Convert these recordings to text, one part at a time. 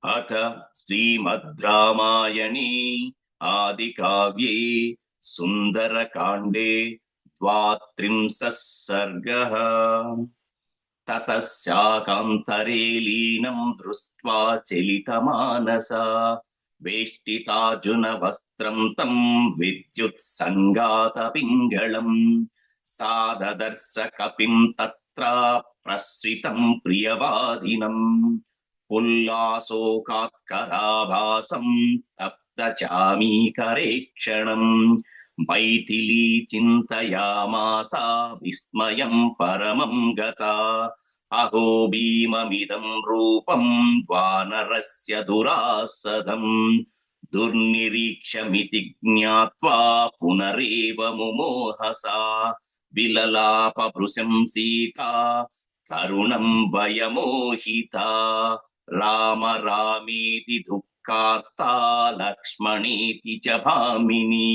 अथ श्रीमद् रामायणे आदिकाव्ये सुन्दरकाण्डे द्वात्रिंशः सर्गः। ततः शाकान्तरे लीनं दृष्ट्वा चलितमानसा वेष्टितार्जुनवस्त्रं तं विद्युत्सङ्गातपिङ्गळम् सा ददर्श कपिं तत्र प्रसृतं प्रियवादिनम् उल्लासोकात्कराभासं तप्तचामीकरे क्षणम् मैथिली चिन्तयामासा विस्मयं परमं गता अहो भीममिदं रूपं वानरस्य दुरासदम् दुर्निरीक्षमिति ज्ञात्वा पुनरेव मुमोहसा विललापभृशं सीता तरुणं भयमोहिता राम रामेति दुःखार्ता लक्ष्मणेति च भामिनी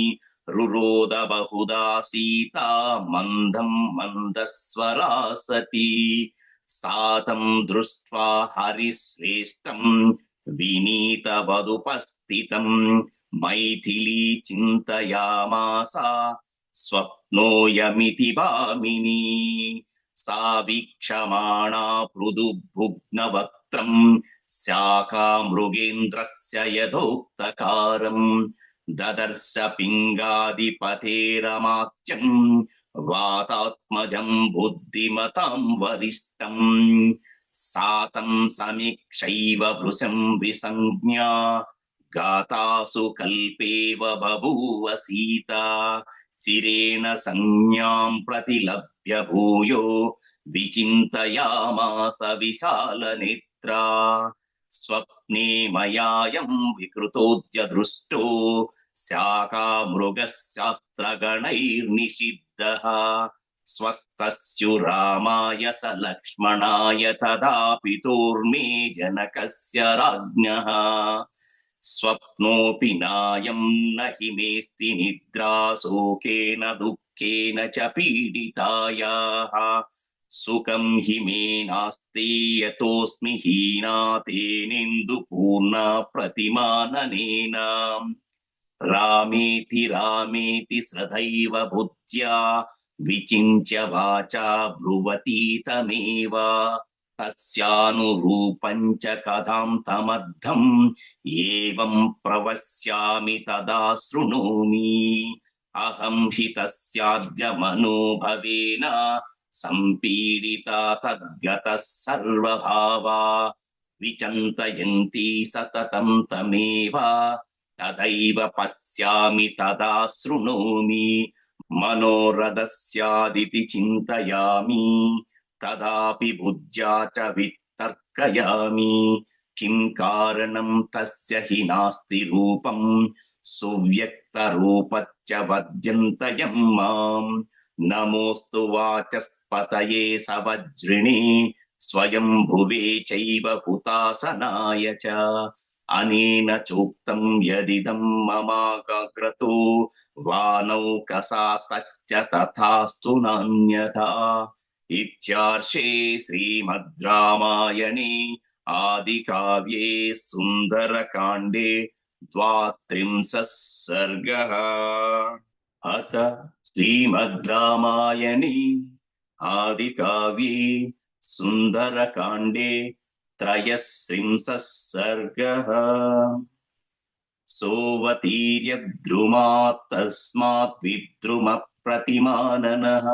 रुरोद बहुधा सीता मन्दं मन्दस्वरा सती सातं दृष्ट्वा हरिश्रेष्ठं विनीतवदुपस्थितं मैथिली चिन्तयामासा स्वप्नोऽयमिति भामिनी सा वीक्षमाणा मृदुभुग्नवक्त्रं शाखामृगेन्द्रस्य यथोक्तकारम् ददर्श पिङ्गादिपतेरमात्यं वातात्मजं बुद्धिमतां वरिष्ठं सातं समीक्षैव भृशं विसञ्ज्ञा गातासु कल्पेव बभूव सीता चिरेण संज्ञां प्रतिलभ्य भूयो विचिन्तयामास विशालनेत्रा स्वप्ने मयायं विकृतोऽद्य दृष्टो शाखामृगशास्त्रगणैर्निषिद्धः स्वस्तस्युरामाय स लक्ष्मणाय तदापितोर्मे जनकस्य राज्ञः स्वप्नोऽपि नायं न हि मेऽस्ति निद्रा शोकेन दुःखेन च पीडितायाः सुखं हि मे नास्ति यतोऽस्मि हीना तेनेन्दुपूर्णा प्रतिमाननेन रामेति रामेति सदैव बुद्ध्या विचिन्त्य वाचा ब्रुवती तमेव तस्यानुरूपं च कथां तमद्धम् एवं प्रवक्ष्यामि तदा शृणोमि अहं हि तस्याद्य मनोभवेन सम्पीडिता तद्गतः सर्वभावा विचिन्तयन्ती सततं तमेव तदैव पश्यामि तदा शृणोमि मनोरथस्यादिति चिन्तयामि तदापि बुद्ध्या च वितर्कयामि किं कारणं तस्य हि नास्ति रूपं सुव्यक्तरूपच्च वद्यन्तयं माम् नमोऽस्तु वाचस्पतये सवज्रिणे स्वयं भुवे चैव हुतासनाय च अनेन चोक्तं यदिदं ममाग्रतो वानौकसा तच्च तथास्तु नान्यथा इत्यार्षे श्रीमद् रामायणे आदिकाव्ये सुन्दरकाण्डे द्वात्रिंशः सर्गः। अथ श्रीमद् रामायणे आदिकाव्ये सुन्दरकाण्डे त्रयस्त्रिंशः सर्गः। सोऽवतीर्य द्रुमात् तस्मात् विद्रुमप्रतिमाननः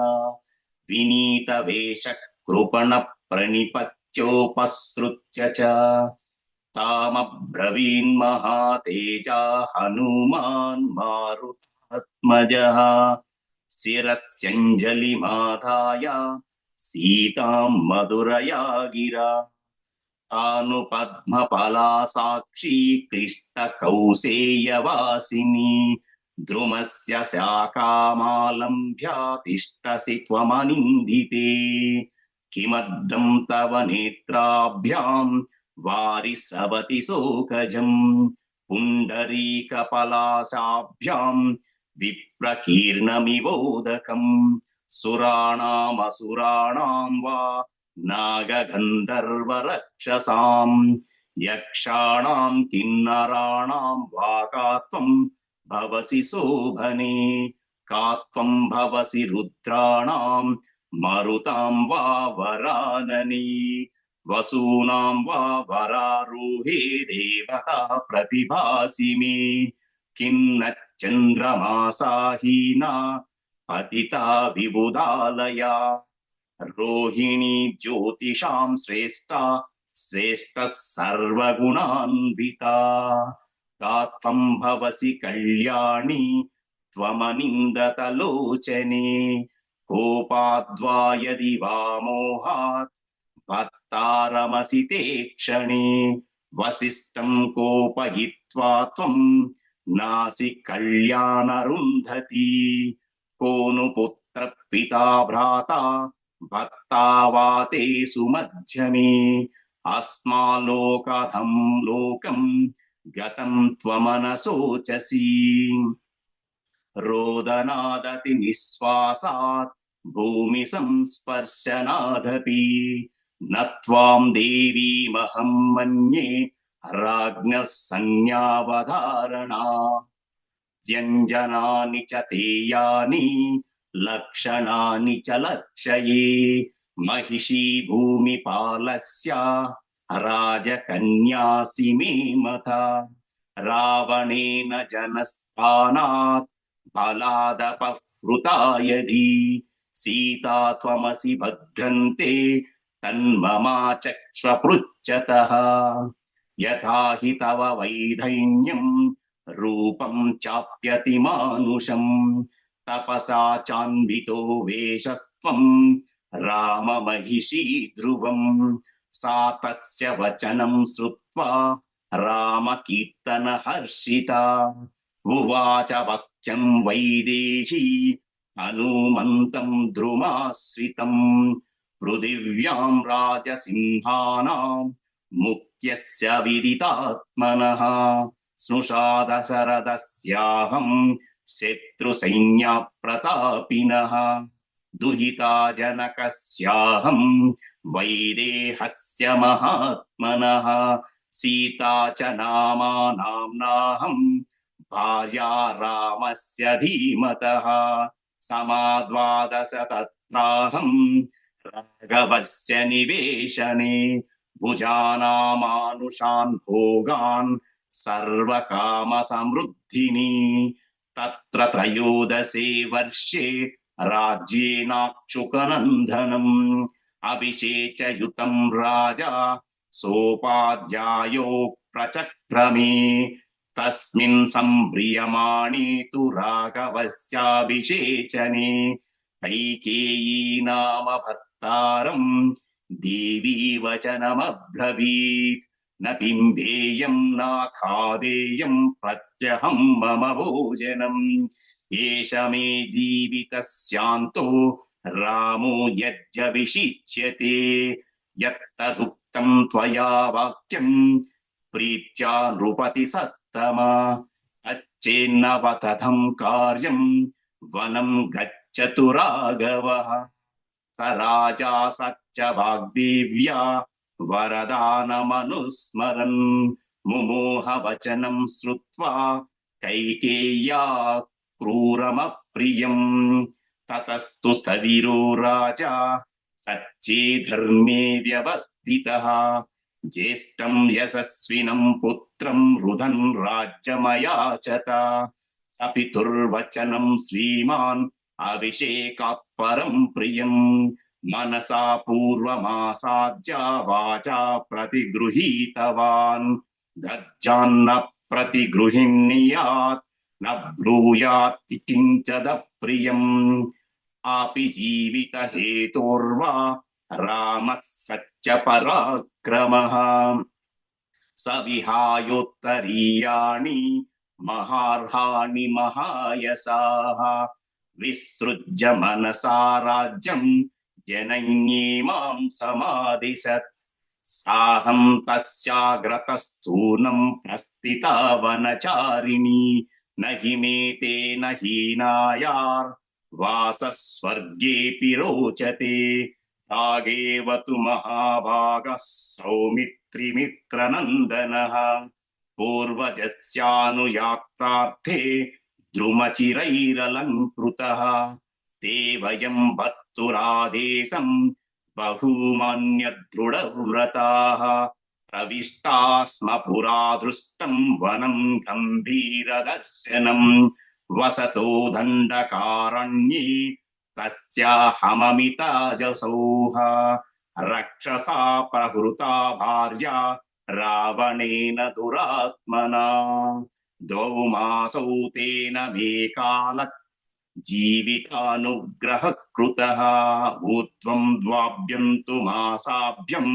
विनीतवेषः कृपणप्रणिपत्योपसृत्य च तामब्रवीन्महातेजा हनुमान् मारुतात्मजः शिरस्यञ्जलिमादाय सीतां मधुरया गिरा तानुपद्मफलासाक्षी क्लिष्टकौसेयवासिनी द्रुमस्य शाखामालम्ब्य तिष्ठसि त्वमनिन्दिते किमर्थं तव नेत्राभ्यां वारिस्रवति शोकजम् पुण्डरीकपलाशाभ्यां विप्रकीर्णमिवोदकम् सुराणामसुराणां वा नागगन्धर्वरक्षसाम् యక్షాణాం కిన్నరాణాం వా కాత్వం భవసి శోభనే కాత్వం భవసి రుద్రాణాం మరుతాం వా వరానని వసూనాం వా వరారోహే దేవత ప్రతిభాసి మే కిన్న చంద్రమాసాహీనా పతితా విబుధాలయా రోహిణీ జ్యోతిషాం శ్రేష్టా శ్రేష్ట సర్వగుణాన్వితా తాత్వం భవసి కళ్యాణి త్వమనిందతలోచనే కోపాద్వా యది వా మోహాత్ భర్తారమసి తే క్షణే వసిష్ఠం కోపయిత్వా త్వం నాసి కళ్యాణరుంధతి కోను పుత్ర పితా భ్రాత భర్తా వా తే సుమధ్యమే అస్మాలోకథం లోకం గతం త్వమనశోచసి రోదనాదతి నిశ్వాసాత్ భూమి సంస్పర్శనాదపి నత్వాం దేవీమహం మన్యే రాజ్ఞః సంజ్ఞావధారణా వ్యంజనాని చ తేయాని లక్షణాని చ లక్షయే మహిషీ భూమిపాలస్య రాజకన్యాసి మే మత రావణేన జనస్థానాత్ బలాదపహృతాయది సీతా త్వమసి భద్రంతే తన్మమాచక్ష్వ పృచ్చతః యథా హి తవ వైధైన్యం రూపం చాప్యతి మానుషం తపసా చాన్వితో వేషస్త్వం రామ మహిషీ ధ్రువం సా తస్య వచనం శ్రుత్వా రామ కీర్తన హర్షితా ఉవాచ వాక్యం వైదేహీ హనుమంతం ద్రుమాశ్రితం పృథివ్యాం రాజసింహానాం ముఖ్యస్య విదితాత్మనః స్నుషాద శరదస్యాహం శత్రుసైన్య ప్రతాపినః దుహితా జనకస్యాహం వైదేహస్య మహాత్మనః సీతా చ నామా నామ్నాహం భార్యా రామస్య ధీమతః సమాద్వాదశ తత్రాహం రాఘవస్య నివేశనే భుజానామానుషాన్ భోగాన్ సర్వకామ సమృద్ధిని తత్ర త్రయోదశే వర్షే రాజ్యేనాక్షుకనందనం అభిషేచయుతం రాజా సోపాధ్యాయో ప్రచక్రమే తస్మిన్ సంభ్రియమాణే తు రాఘవస్యాభిషేచనే కైకేయీ నామ భర్తారం దేవీ వచనమబ్రవీత్ న పింబేయం నా ఖాదేయం ప్రత్యహం మమ భోజనం ఏష మే జీవితస్యాంతో రామో యజ్జవిషిచ్యతే యత్తదుక్తం త్వయా వాక్యం ప్రీత్యా నృపతి సత్తమా అచ్చేన్నవతథం కార్యం వనం గచ్చతు రాఘవః స రాజా సత్యవాగ్దేవ్యా వరదానమనుస్మరన్ ముమోహ వచనం శ్రుత్వా కైకేయ్యా క్రూరమప్రియం తతస్తు స్థవిరో రాజా సచ్చే ధర్మే వ్యవస్థితః జ్యేష్ఠం యశస్వినం పుత్రం రుదన్ రాజ్యమయాచత సపితుర్వచనం శ్రీమాన్ అభిషేకాత్ పరం ప్రియం మనసా పూర్వమాసాద్య వాచా ప్రతిగృహీతవాన్ దజ్జాన్న ప్రతిగృహిణీయాత్ న బ్రూయాత్ కించద ప్రియం ఆపి జీవిత హేతోర్వా రామః సత్య పరాక్రమః స విహాయోత్తరీయాణి మహార్హాణి మహాయసాః విసృజ్య మనసా రాజ్యం జనైన్యేమాం సమాదిశత్ సాహం తస్యాగ్రతస్థూనం ప్రస్థితా వనచారిణి నహి మే తేన హీనాయార్ వాస స్వర్గేపి రోచతే तागेव तु महाभागः सौमित्रिमित्रनन्दनः पूर्वजस्यानुयात्रार्थे द्रुमचिरैरलङ्कृतः ते वयं भर्तुरादेशं बहूमान्यदृढव्रताः प्रविष्टा स्म पुरा दृष्टं वनं गम्भीरदर्शनम् वसतो दण्डकारण्ये तस्याहममिताजसौः रक्षसा प्रहृता भार्या रावणेन दुरात्मना द्वौ मासौ तेन मे कालः जीवितानुग्रहः कृतः ऊर्ध्वं द्वाभ्यं तु मासाभ्यं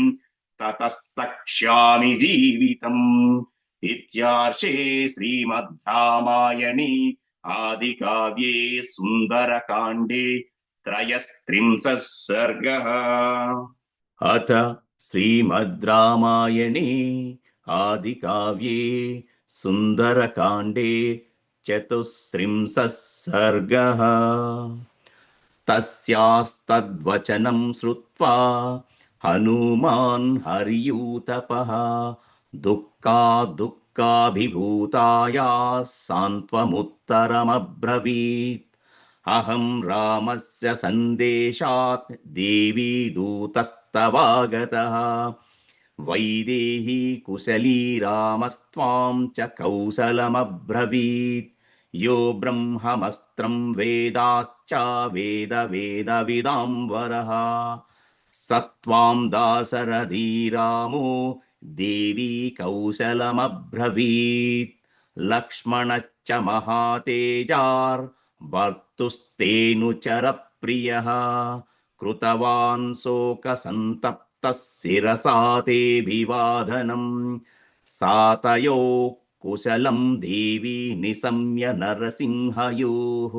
ततस्तक्ष्यामि जीवितम् इत्यार्षे श्रीमद्रामायणे आदिकाव्ये सुन्दरकाण्डे त्रयस्त्रिंशः सर्गः। अथ श्रीमद् रामायणे आदिकाव्ये सुन्दरकाण्डे चतुस्त्रिंशः सर्गः। तस्यास्तद्वचनं श्रुत्वा हनुमान् हर्यूतपः दुःखाभिभूतायाः सान्त्वमुत्तरमब्रवीत्। अहं रामस्य सन्देशात् देवी दूतस्तवागतः वैदेही कुशली रामस्त्वां च कौशलमब्रवीत्। यो ब्रह्ममस्त्रं वेदाच्च वेदविदाम्बरः स त्वां दाशरथी रामो देवी कौशलमब्रवीत्। लक्ष्मणश्च महातेजार्भर्तुस्तेऽनुचरप्रियः कृतवान् शोकसन्तप्तः शिरसा तेऽभिवादनम्। सातयो कुशलं देवी निशम्य नरसिंहयोः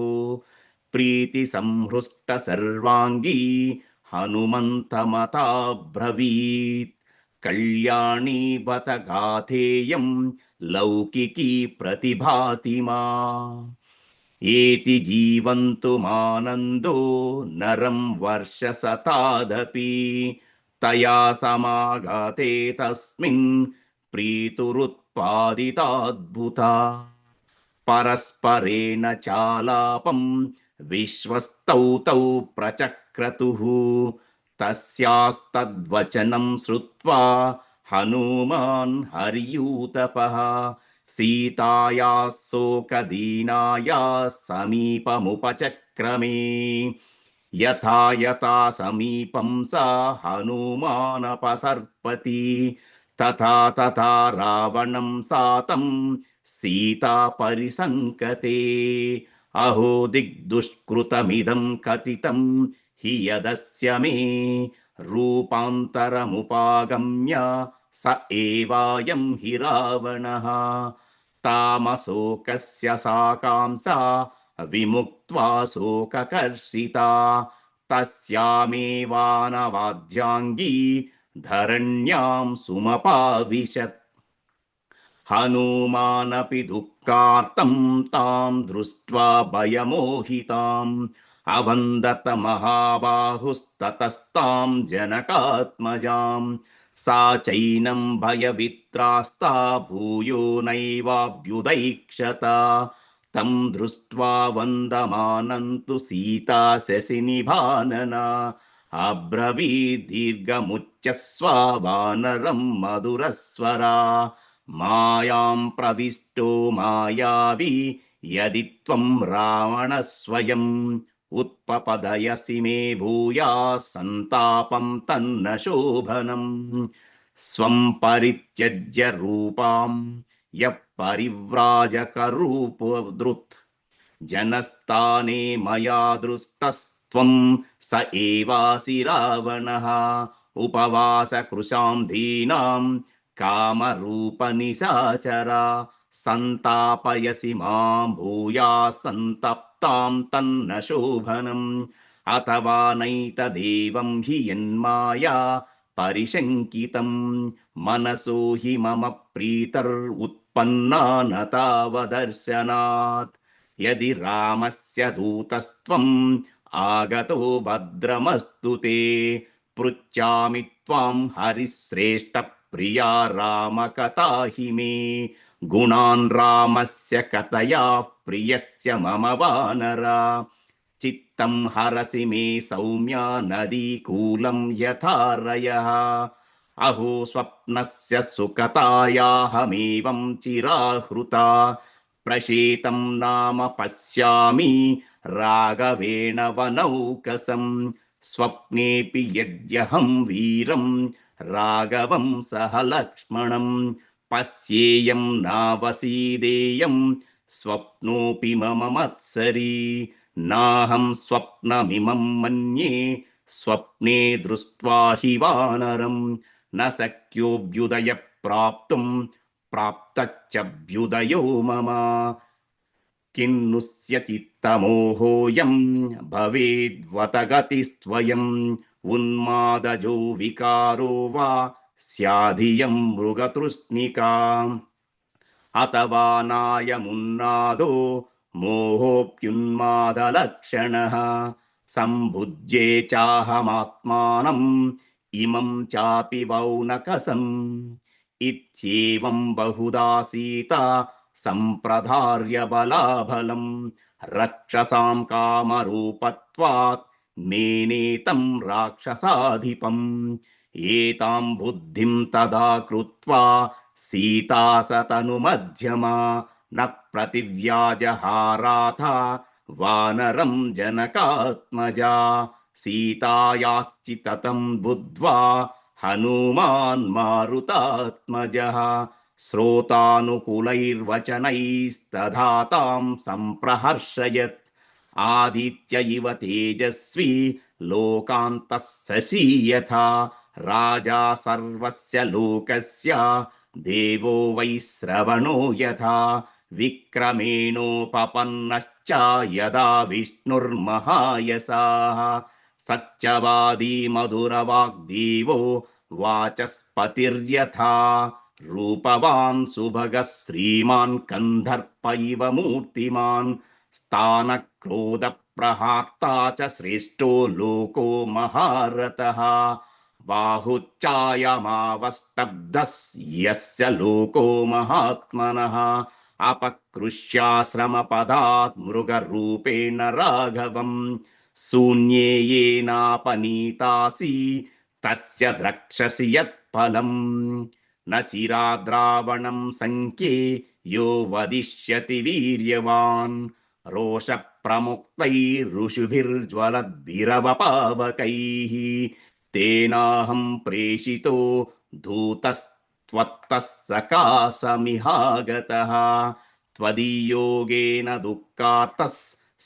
प्रीतिसंहृष्ट सर्वाङ्गी हनुमन्तमताब्रवीत्। कल्याणी बत गाथेयं लौकिकी प्रतिभाति मा एति जीवन्तुमानन्दो नरं वर्षशतादपि तया समागते तस्मिन् प्रीतुरुत्पादिताद्भुता। परस्परेण चालापं विश्वस्तौ तौ प्रचक्रतुः तस्यास्तद्वचनं श्रुत्वा हनुमान् हर्यूतपः सीतायाः शोकदीनायाः समीपमुपचक्रमे। यथा यथा समीपं सा हनुमानपसर्पति तथा तथा रावणं सातं सीता परिसङ्कते। अहो दिग्दुष्कृतमिदं कथितं हि यदस्य मे रूपान्तरमुपागम्य स एवायं हि रावणः। तामशोकस्य सा कांसा विमुक्त्वा शोककर्षिता तस्यामेवानवाद्याङ्गी धरण्यां सुमपाविशत्। हनुमानपि दुःखार्तं तां दृष्ट्वा भयमोहिताम् अवन्दत महाबाहुस्ततस्तां जनकात्मजां। सा चैनं भयवित्रास्ता भूयो नैवाभ्युदैक्षत। तं दृष्ट्वा वन्दमानं तु सीता शशिनिभानना अब्रवीत् दीर्घमुच्चस्व वानरं मधुरस्वरा। मायां प्रविष्टो मायावी यदि त्वं रावण स्वयम् उत्पपदयसि मे भूया सन्तापं तन्न शोभनम्। स्वं परित्यज्य रूपां यः परिव्राजकरूपधृत् जनस्थाने मया दृष्टस्त्वं स एवासि रावणः। उपवासकृशां दीनां कामरूपनिशाचरा सन्तापयसि मां भूया सन्तप्तां तन्न शोभनम्। अथवा नैतदेवं हि यन्माया परिशङ्कितं मनसो हि मम प्रीतरुत्पन्ना न तावदर्शनात्। यदि रामस्य दूतस्त्वम् आगतो भद्रमस्तु ते पृच्छामि त्वां हरिश्रेष्ठ प्रिया रामकथा हि मे गुणान् रामस्य कथया प्रियस्य मम वानर चित्तं हरसि मे सौम्या नदीकूलं यथारयः अहो स्वप्नस्य सुकथायाहमेवं चिराहृता प्रशीतं नाम पश्यामि राघवेण वनौकसं स्वप्नेऽपि यद्यहं वीरं राघवं सह लक्ष्मणं पश्येयं नावसीदेयं स्वप्नोऽपि मम मत्सरी नाहं स्वप्नमिमं मन्ये स्वप्ने दृष्ट्वा हि वानरं न शक्योऽभ्युदय प्राप्तुं प्राप्तच्चभ्युदयो मम किन्नुस्य चित्तमोहोऽयं भवेद्वत गतिस्त्वयम् उन्मादजो विकारो वा स्याधियं मृगतृष्णिका अथवा नायमुन्नादो मोहोऽप्युन्मादलक्षणः सम्भुज्ये चाहमात्मानम् इमं चापि वौनकसम् इत्येवं बहुधा सीता सम्प्रधार्य बलाबलं रक्षसां कामरूपत्वात् मेनेतं राक्षसाधिपम् एतां बुद्धिं तदा कृत्वा सीता सतनुमध्यमा न प्रतिव्याजहाराथ वानरं जनकात्मजा सीतायाच्चितं बुद्ध्वा हनुमान् मारुतात्मजः श्रोतानुकूलैर्वचनैस्तथा तां सम्प्रहर्षयत् आदित्य इव तेजस्वी लोकान्तः शशी यथा राजा सर्वस्य लोकस्य देवो वै श्रवणो यथा विक्रमेणोपपन्नश्च यदा विष्णुर्महायसाः सत्यवादी मधुरवाग्देवो वाचस्पतिर्यथा रूपवान् सुभगः श्रीमान् कन्धर्प इव मूर्तिमान् स्थानक्रोधप्रहार्ता च श्रेष्ठो लोको महारथः बाहुच्चायमावष्टब्धः यस्य लोको महात्मनः अपकृष्याश्रमपदात् मृगरूपेण राघवम् शून्ये येनापनीतासि तस्य द्रक्ष्यसि यत्फलम् न चिराद्रावणं संख्ये यो वदिष्यति वीर्यवान् रोषप्रमुक्तैरुषुभिर्ज्वलद्भिरवपावकैः तेनाहं प्रेषितो धूतस्त्वत्तः सकाशमिहागतः त्वदीयोगेन दुःखार्तः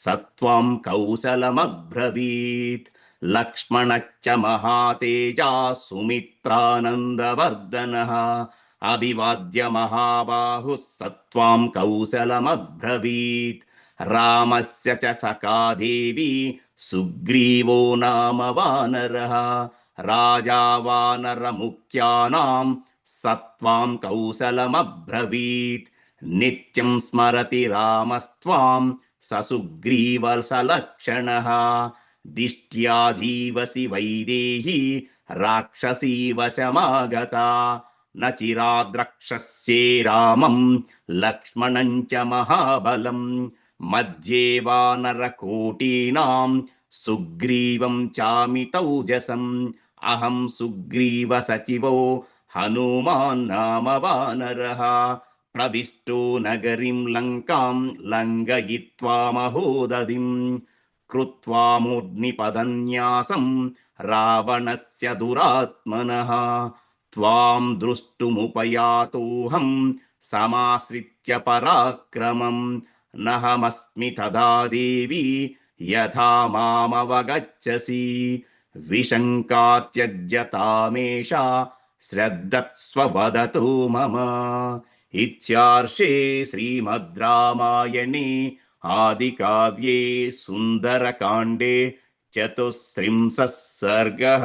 स त्वां कौशलमब्रवीत् लक्ष्मणश्च महातेजा सुमित्रानन्दवर्धनः अभिवाद्य महाबाहुः स त्वां कौशलमब्रवीत् रामस्य च सखा देवी सुग्रीवो नाम वानरः राजा वानरमुख्यानां स त्वां कौशलमब्रवीत् नित्यं स्मरति रामस्त्वां स सुग्रीवसलक्षणः दिष्ट्या जीवसि वैदेही राक्षसी वशमागता न चिराद्रक्षस्ये रामं लक्ष्मणं च महाबलं मध्ये वानरकोटीनां सुग्रीवं चामितौजसम् अहं सुग्रीवसचिवो हनुमान् नाम वानरः प्रविष्टो नगरीं लङ्कां लङ्घयित्वा महोदधिं कृत्वा मूर्ध्निपदन्यासं रावणस्य दुरात्मनः त्वां द्रष्टुमुपयातोऽहं समाश्रित्य पराक्रमं नहमस्मि तदा देवी यथा मामवगच्छसि विशङ्का त्यज्यतामेषा श्रद्धत्स्व वदतु मम इत्यार्षे श्रीमद् रामायणे आदिकाव्ये सुन्दरकाण्डे 34 सर्गः।